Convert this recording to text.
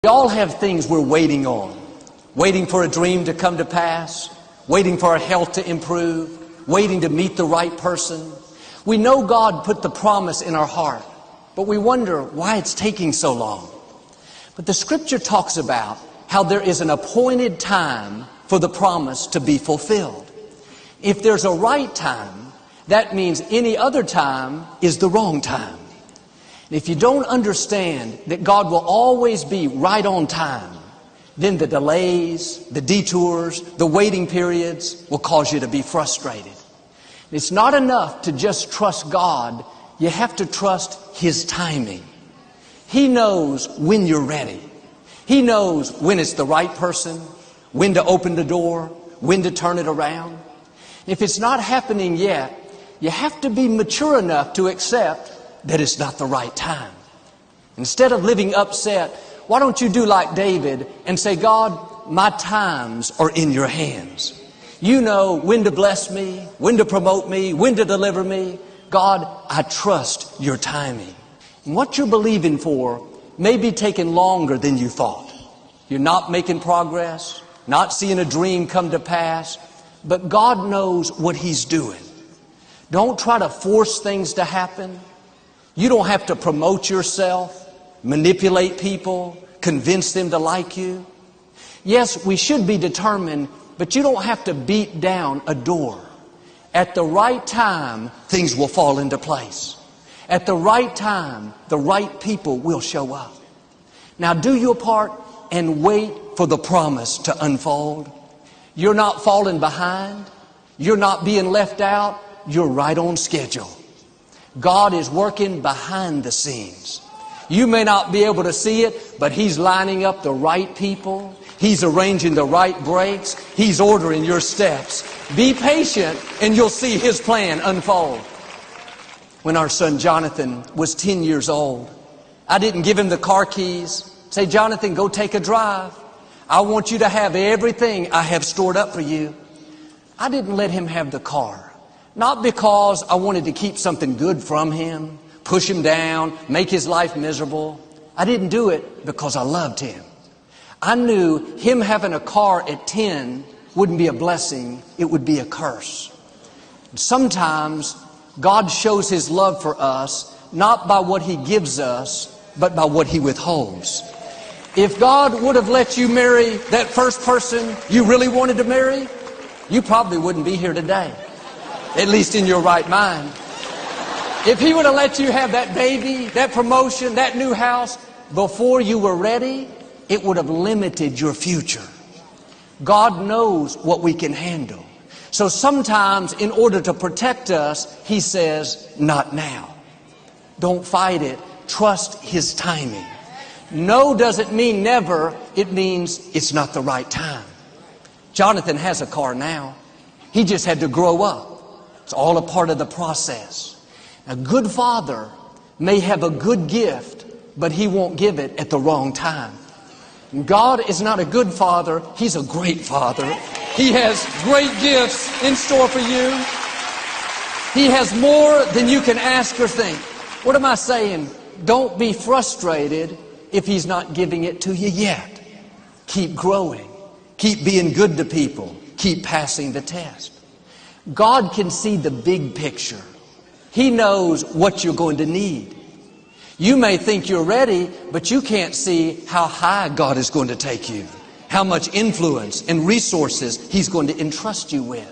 We all have things we're waiting on. Waiting for a dream to come to pass, waiting for our health to improve, waiting to meet the right person. We know God put the promise in our heart, but we wonder why it's taking so long. But the Scripture talks about how there is an appointed time for the promise to be fulfilled. If there's a right time, that means any other time is the wrong time. If you don't understand that God will always be right on time, then the delays, the detours, the waiting periods will cause you to be frustrated. It's not enough to just trust God. You have to trust His timing. He knows when you're ready. He knows when it's the right person, when to open the door, when to turn it around. If it's not happening yet, you have to be mature enough to accept that it's not the right time. Instead of living upset, why don't you do like David and say, God, my times are in your hands. You know when to bless me, when to promote me, when to deliver me. God, I trust your timing. And what you're believing for may be taking longer than you thought. You're not making progress, not seeing a dream come to pass, but God knows what He's doing. Don't try to force things to happen. You don't have to promote yourself, manipulate people, convince them to like you. Yes, we should be determined, but you don't have to beat down a door. At the right time, things will fall into place. At the right time, the right people will show up. Now do your part and wait for the promise to unfold. You're not falling behind. You're not being left out. You're right on schedule. God is working behind the scenes. You may not be able to see it, but He's lining up the right people. He's arranging the right breaks. He's ordering your steps. Be patient and you'll see His plan unfold. When our son Jonathan was 10 years old, I didn't give him the car keys. Say, Jonathan, go take a drive. I want you to have everything I have stored up for you. I didn't let him have the car. Not because I wanted to keep something good from him, push him down, make his life miserable. I didn't do it because I loved him. I knew him having a car at 10 wouldn't be a blessing, it would be a curse. Sometimes God shows His love for us not by what He gives us, but by what He withholds. If God would have let you marry that first person you really wanted to marry, you probably wouldn't be here today. At least in your right mind. If He would have let you have that baby, that promotion, that new house before you were ready, it would have limited your future. God knows what we can handle. So sometimes in order to protect us, He says, not now. Don't fight it. Trust His timing. No doesn't mean never. It means it's not the right time. Jonathan has a car now. He just had to grow up. It's all a part of the process. A good father may have a good gift, but he won't give it at the wrong time. God is not a good father. He's a great father. He has great gifts in store for you. He has more than you can ask or think. What am I saying? Don't be frustrated if He's not giving it to you yet. Keep growing. Keep being good to people. Keep passing the test. God can see the big picture. He knows what you're going to need. You may think you're ready, but you can't see how high God is going to take you, how much influence and resources He's going to entrust you with.